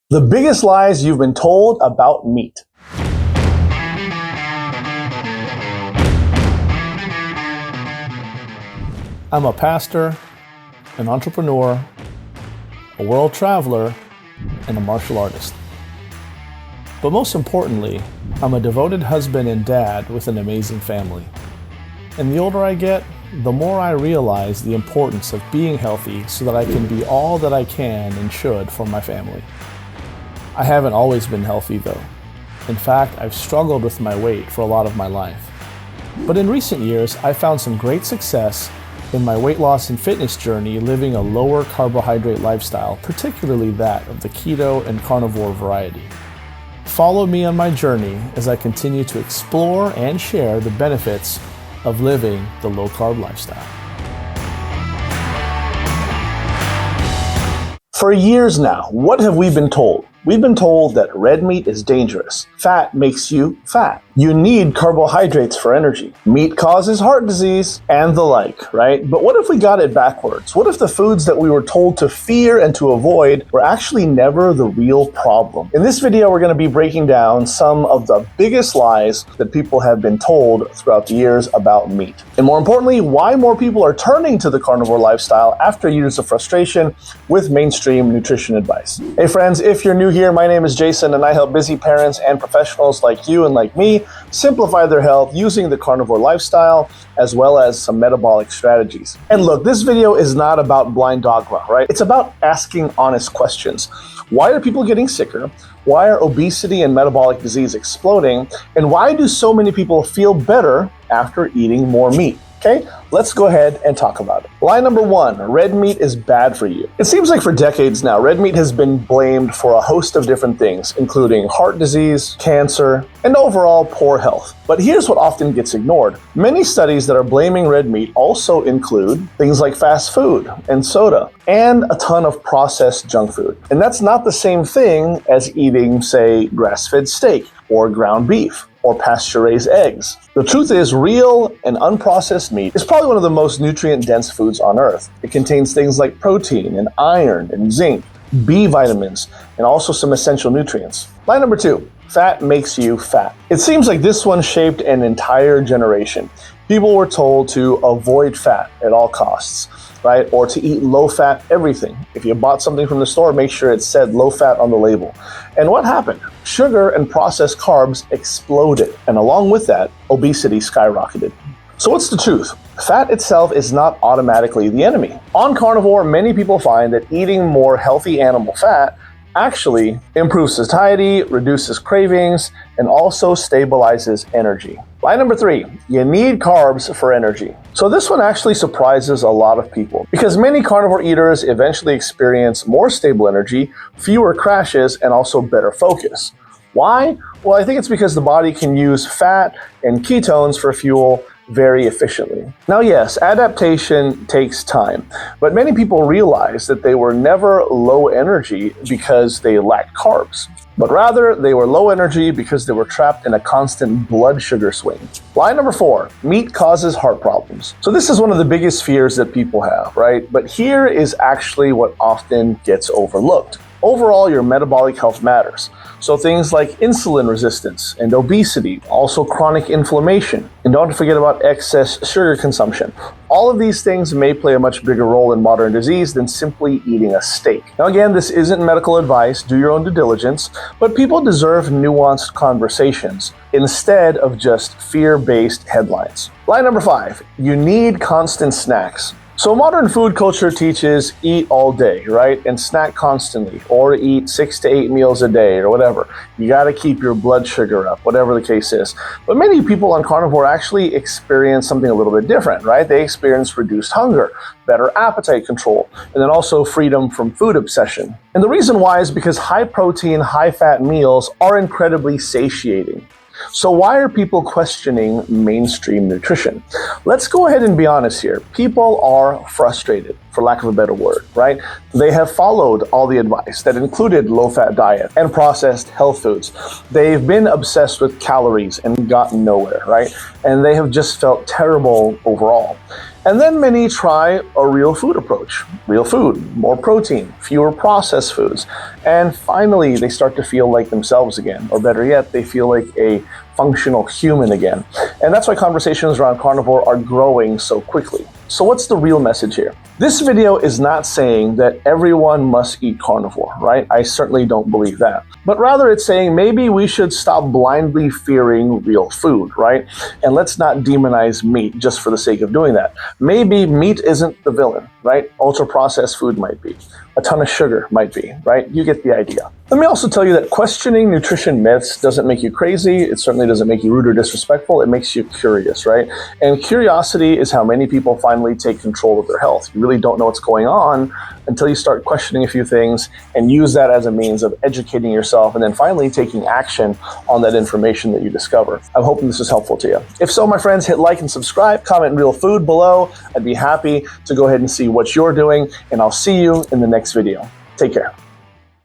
The biggest lies you've been told about meat. I'm a pastor, an entrepreneur, a world traveler, and a martial artist. But most importantly, I'm a devoted husband and dad with an amazing family. And the older I get, the more I realize the importance of being healthy so that I can be all that I can and should for my family. I haven't always been healthy though. In fact, I've struggled with my weight for a lot of my life. But in recent years, I've found some great success in my weight loss and fitness journey living a lower carbohydrate lifestyle, particularly that of the keto and carnivore variety. Follow me on my journey as I continue to explore and share the benefits of living the low-carb lifestyle. For years now, what have we been told? We've been told that red meat is dangerous. Fat makes you fat. You need carbohydrates for energy. Meat causes heart disease and the like, right? But what if we got it backwards? What if the foods that we were told to fear and to avoid were actually never the real problem? In this video, we're going to be breaking down some of the biggest lies that people have been told throughout the years about meat. And more importantly, why more people are turning to the carnivore lifestyle after years of frustration with mainstream nutrition advice. Hey friends, if you're new here, my name is Jason and I help busy parents and professionals like you and like me simplify their health using the carnivore lifestyle as well as some metabolic strategies. And look, this video is not about blind dogma, right? It's about asking honest questions. Why are people getting sicker? Why are obesity and metabolic disease exploding? And why do so many people feel better after eating more meat? Okay, let's go ahead and talk about it. Lie number one, red meat is bad for you. It seems like for decades now, red meat has been blamed for a host of different things, including heart disease, cancer, and overall poor health. But here's what often gets ignored. Many studies that are blaming red meat also include things like fast food and soda, and a ton of processed junk food. And that's not the same thing as eating, say, grass-fed steak or ground beef or pasture-raised eggs. The truth is, real and unprocessed meat is probably one of the most nutrient-dense foods on earth. It contains things like protein and iron and zinc, B vitamins, and also some essential nutrients. Lie number two, fat makes you fat. It seems like this one shaped an entire generation. People were told to avoid fat at all costs, right? Or to eat low-fat everything. If you bought something from the store, make sure it said low-fat on the label. And what happened? Sugar and processed carbs exploded. And along with that, obesity skyrocketed. So what's the truth? Fat itself is not automatically the enemy. On carnivore, many people find that eating more healthy animal fat actually improves satiety, reduces cravings, and also stabilizes energy. Lie number three, you need carbs for energy. So this one actually surprises a lot of people because many carnivore eaters eventually experience more stable energy, fewer crashes, and also better focus. Why? Well, I think it's because the body can use fat and ketones for fuel very efficiently. Now, yes, adaptation takes time, but many people realize that they were never low energy because they lacked carbs, but rather they were low energy because they were trapped in a constant blood sugar swing. Lie number four, meat causes heart problems. So this is one of the biggest fears that people have, right? But here is actually what often gets overlooked. Overall, your metabolic health matters. So things like insulin resistance and obesity, also chronic inflammation, and don't forget about excess sugar consumption. All of these things may play a much bigger role in modern disease than simply eating a steak. Now again, this isn't medical advice, do your own due diligence, but people deserve nuanced conversations instead of just fear-based headlines. Lie number five, you need constant snacks. So modern food culture teaches eat all day, right? And snack constantly, or eat 6 to 8 meals a day or whatever. You gotta keep your blood sugar up, whatever the case is. But many people on carnivore actually experience something a little bit different, right? They experience reduced hunger, better appetite control, and then also freedom from food obsession. And the reason why is because high protein, high fat meals are incredibly satiating. So why are people questioning mainstream nutrition? Let's go ahead and be honest here. People are frustrated, for lack of a better word, right? They have followed all the advice that included low-fat diet and processed health foods. They've been obsessed with calories and gotten nowhere, right? And they have just felt terrible overall. And then many try a real food approach. Real food, more protein, fewer processed foods. And finally, they start to feel like themselves again. Or better yet, they feel like a functional human again. And that's why conversations around carnivore are growing so quickly. So what's the real message here? This video is not saying that everyone must eat carnivore, right? I certainly don't believe that. But rather it's saying maybe we should stop blindly fearing real food, right? And let's not demonize meat just for the sake of doing that. Maybe meat isn't the villain, right? Ultra-processed food might be. A ton of sugar might be, right? You get the idea. Let me also tell you that questioning nutrition myths doesn't make you crazy. It certainly doesn't make you rude or disrespectful. It makes you curious, right? And curiosity is how many people finally take control of their health. You really don't know what's going on until you start questioning a few things and use that as a means of educating yourself and then finally taking action on that information that you discover. I'm hoping this is helpful to you. If so, my friends, hit like and subscribe, comment real food below. I'd be happy to go ahead and see what you're doing, and I'll see you in the next video. Take care.